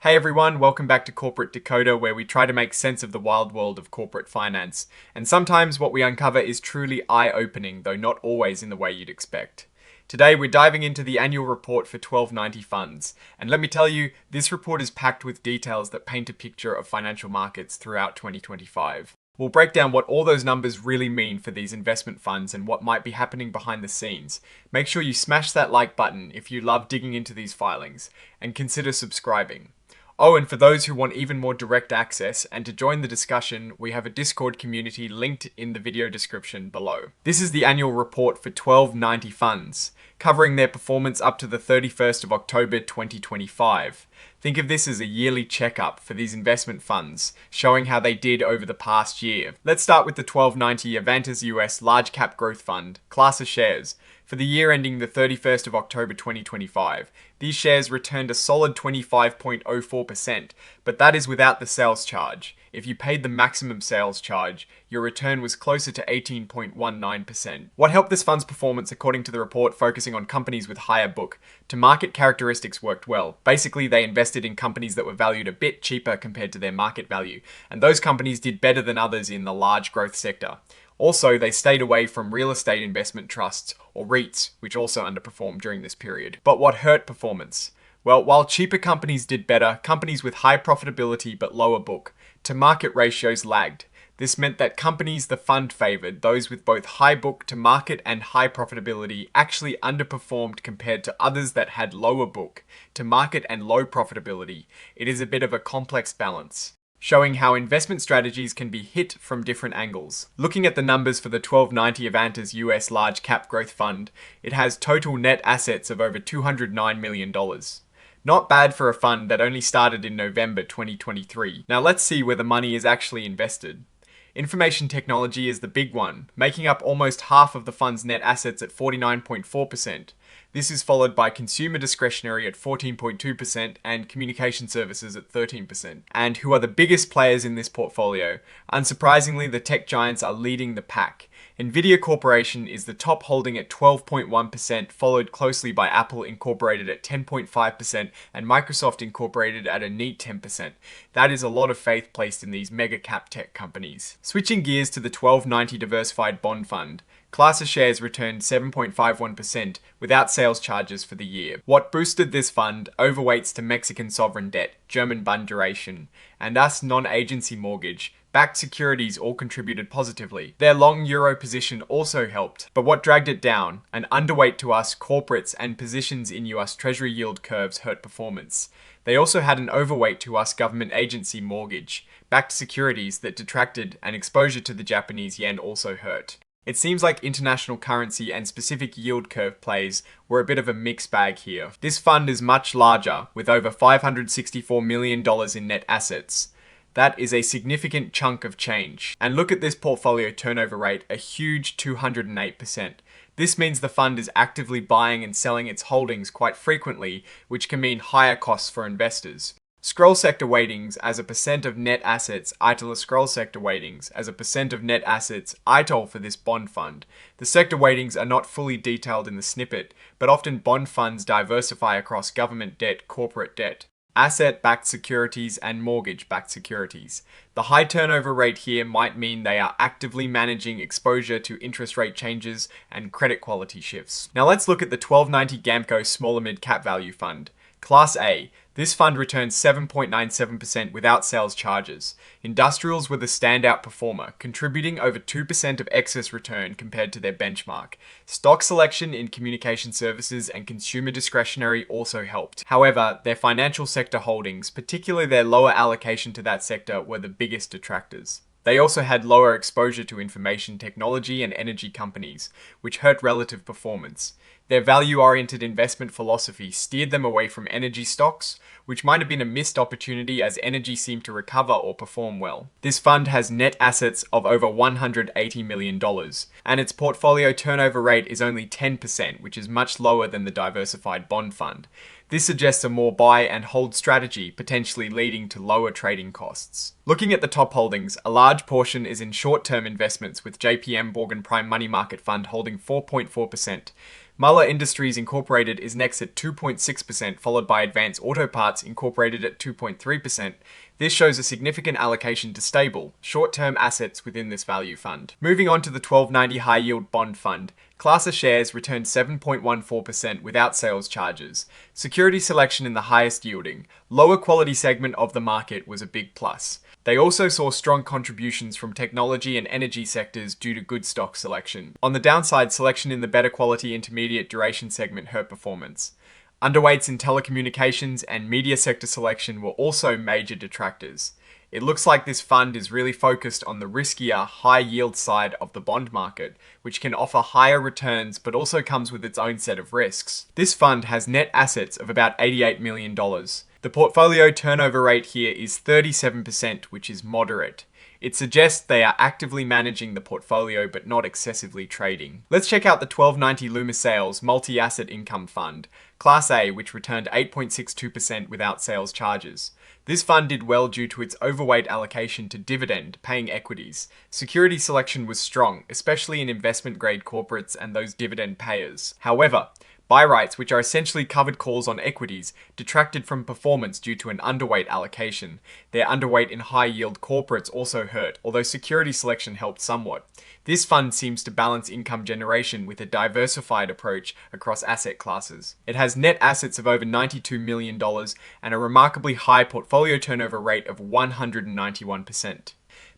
Hey everyone, welcome back to Corporate Decoder, where we try to make sense of the wild world of corporate finance. And sometimes what we uncover is truly eye-opening, though not always in the way you'd expect. Today we're diving into the annual report for 1290 funds. And let me tell you, this report is packed with details that paint a picture of financial markets throughout 2025. We'll break down what all those numbers really mean for these investment funds and what might be happening behind the scenes. Make sure you smash that like button if you love digging into these filings, and consider subscribing. Oh, and for those who want even more direct access and to join the discussion, we have a Discord community linked in the video description below. This is the annual report for 1290 funds, covering their performance up to the 31st of October 2025. Think of this as a yearly checkup for these investment funds, showing how they did over the past year. Let's start with the 1290 Avantis US Large Cap Growth Fund, class of shares. For the year ending the 31st of October 2025, these shares returned a solid 25.04%, but that is without the sales charge. If you paid the maximum sales charge, your return was closer to 18.19%. What helped this fund's performance, according to the report focusing on companies with higher book to market characteristics, worked well. Basically, they invested in companies that were valued a bit cheaper compared to their market value, and those companies did better than others in the large growth sector. Also, they stayed away from real estate investment trusts, or REITs, which also underperformed during this period. But what hurt performance? Well, while cheaper companies did better, companies with high profitability but lower book to market ratios lagged. This meant that companies the fund favored, those with both high book to market and high profitability, actually underperformed compared to others that had lower book to market and low profitability. It is a bit of a complex balance, showing how investment strategies can be hit from different angles. Looking at the numbers for the 1290 Avantis US Large Cap Growth Fund, it has total net assets of over $209 million. Not bad for a fund that only started in November 2023. Now let's see where the money is actually invested. Information technology is the big one, making up almost half of the fund's net assets at 49.4%. This is followed by consumer discretionary at 14.2% and communication services at 13%. And who are the biggest players in this portfolio? Unsurprisingly, the tech giants are leading the pack. Nvidia Corporation is the top holding at 12.1%, followed closely by Apple Incorporated at 10.5% and Microsoft Incorporated at a neat 10%. That is a lot of faith placed in these mega cap tech companies. Switching gears to the 1290 Diversified Bond Fund, class of shares returned 7.51% without sales charges for the year. What boosted this fund? Overweights to Mexican sovereign debt, German bund duration, and thus non-agency mortgage. Backed securities all contributed positively. Their long euro position also helped, but what dragged it down? An underweight to us corporates and positions in US Treasury yield curves hurt performance. They also had an overweight to us government agency mortgage, backed securities that detracted, and exposure to the Japanese yen also hurt. It seems like international currency and specific yield curve plays were a bit of a mixed bag here. This fund is much larger, with over $564 million in net assets. That is a significant chunk of change. And look at this portfolio turnover rate, a huge 208%. This means the fund is actively buying and selling its holdings quite frequently, which can mean higher costs for investors. Scroll sector weightings as a percent of net assets, ITOL scroll sector weightings as a percent of net assets, ITOL for this bond fund. The sector weightings are not fully detailed in the snippet, but often bond funds diversify across government debt, corporate debt, asset-backed securities, and mortgage-backed securities. The high turnover rate here might mean they are actively managing exposure to interest rate changes and credit quality shifts. Now let's look at the 1290 GAMCO Smaller Mid Cap Value Fund. Class A. This fund returned 7.97% without sales charges. Industrials were the standout performer, contributing over 2% of excess return compared to their benchmark. Stock selection in communication services and consumer discretionary also helped. However, their financial sector holdings, particularly their lower allocation to that sector, were the biggest detractors. They also had lower exposure to information technology and energy companies, which hurt relative performance. Their value-oriented investment philosophy steered them away from energy stocks, which might have been a missed opportunity as energy seemed to recover or perform well. This fund has net assets of over $180 million, and its portfolio turnover rate is only 10%, which is much lower than the diversified bond fund. This suggests a more buy and hold strategy, potentially leading to lower trading costs. Looking at the top holdings, a large portion is in short-term investments, with JPM Morgan Prime Money Market Fund holding 4.4%. Muller Industries Incorporated is next at 2.6%, followed by Advanced Auto Parts Incorporated at 2.3%. This shows a significant allocation to stable, short-term assets within this value fund. Moving on to the 1290 High Yield Bond Fund, Class A shares returned 7.14% without sales charges. Security selection in the highest yielding, lower quality segment of the market was a big plus. They also saw strong contributions from technology and energy sectors due to good stock selection. On the downside, selection in the better quality intermediate duration segment hurt performance. Underweights in telecommunications and media sector selection were also major detractors. It looks like this fund is really focused on the riskier, high yield side of the bond market, which can offer higher returns but also comes with its own set of risks. This fund has net assets of about $88 million. The portfolio turnover rate here is 37%, which is moderate. It suggests they are actively managing the portfolio but not excessively trading. Let's check out the 1290 Loomis Sayles Multi-Asset Income Fund, Class A, which returned 8.62% without sales charges. This fund did well due to its overweight allocation to dividend-paying equities. Security selection was strong, especially in investment-grade corporates and those dividend payers. However, buy rights, which are essentially covered calls on equities, detracted from performance due to an underweight allocation. Their underweight in high-yield corporates also hurt, although security selection helped somewhat. This fund seems to balance income generation with a diversified approach across asset classes. It has net assets of over $92 million and a remarkably high portfolio turnover rate of 191%.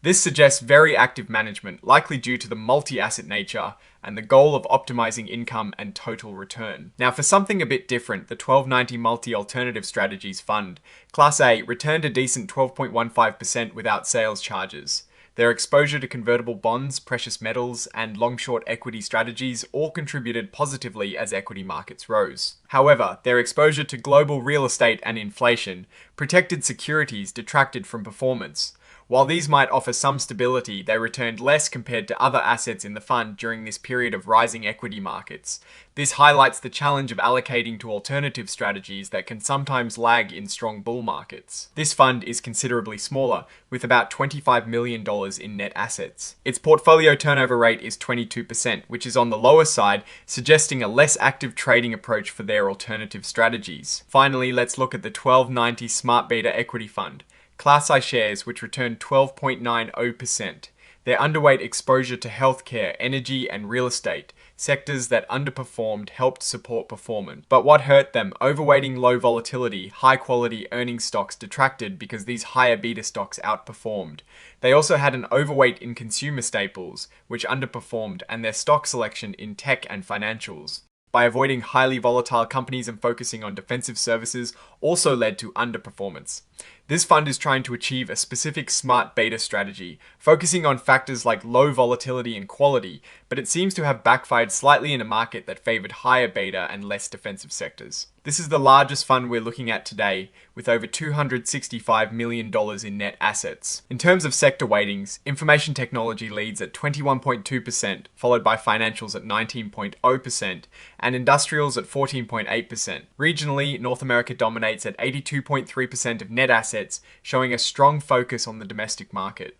This suggests very active management, likely due to the multi-asset nature and the goal of optimizing income and total return. Now, for something a bit different, the 1290 Multi-Alternative Strategies Fund, Class A, returned a decent 12.15% without sales charges. Their exposure to convertible bonds, precious metals, and long-short equity strategies all contributed positively as equity markets rose. However, their exposure to global real estate and inflation, protected securities detracted from performance. While these might offer some stability, they returned less compared to other assets in the fund during this period of rising equity markets. This highlights the challenge of allocating to alternative strategies that can sometimes lag in strong bull markets. This fund is considerably smaller, with about $25 million in net assets. Its portfolio turnover rate is 22%, which is on the lower side, suggesting a less active trading approach for their alternative strategies. Finally, let's look at the 1290 Smart Beta Equity Fund, Class I shares, which returned 12.90%. Their underweight exposure to healthcare, energy, and real estate, sectors that underperformed, helped support performance. But what hurt them? Overweighting low volatility, high quality earnings stocks detracted because these higher beta stocks outperformed. They also had an overweight in consumer staples, which underperformed, and their stock selection in tech and financials, by avoiding highly volatile companies and focusing on defensive services, also led to underperformance. This fund is trying to achieve a specific smart beta strategy, focusing on factors like low volatility and quality, but it seems to have backfired slightly in a market that favored higher beta and less defensive sectors. This is the largest fund we're looking at today, with over $265 million in net assets. In terms of sector weightings, information technology leads at 21.2%, followed by financials at 19.0%, and industrials at 14.8%. Regionally, North America dominates at 82.3% of net assets, showing a strong focus on the domestic market.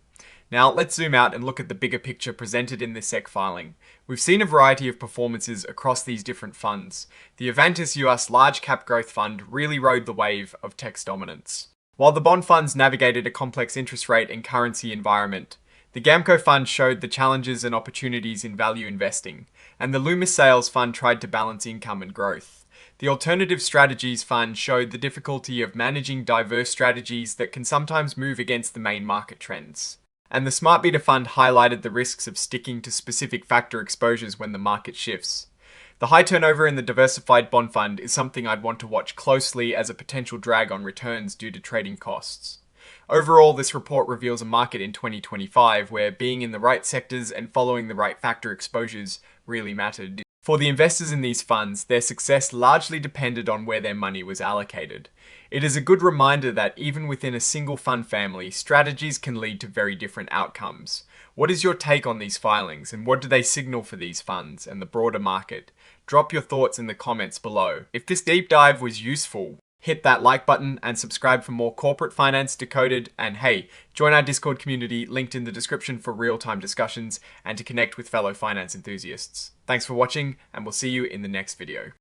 Now, let's zoom out and look at the bigger picture presented in this SEC filing. We've seen a variety of performances across these different funds. The Avantis US Large Cap Growth Fund really rode the wave of tech's dominance, while the bond funds navigated a complex interest rate and currency environment. The GAMCO Fund showed the challenges and opportunities in value investing, and the Loomis Sayles Fund tried to balance income and growth. The Alternative Strategies Fund showed the difficulty of managing diverse strategies that can sometimes move against the main market trends. And the Smart Beta Fund highlighted the risks of sticking to specific factor exposures when the market shifts. The high turnover in the Diversified Bond Fund is something I'd want to watch closely as a potential drag on returns due to trading costs. Overall, this report reveals a market in 2025 where being in the right sectors and following the right factor exposures really mattered. For the investors in these funds, their success largely depended on where their money was allocated. It is a good reminder that even within a single fund family, strategies can lead to very different outcomes. What is your take on these filings, and what do they signal for these funds and the broader market? Drop your thoughts in the comments below. If this deep dive was useful, hit that like button and subscribe for more corporate finance decoded. And hey, join our Discord community linked in the description for real-time discussions and to connect with fellow finance enthusiasts. Thanks for watching, and we'll see you in the next video.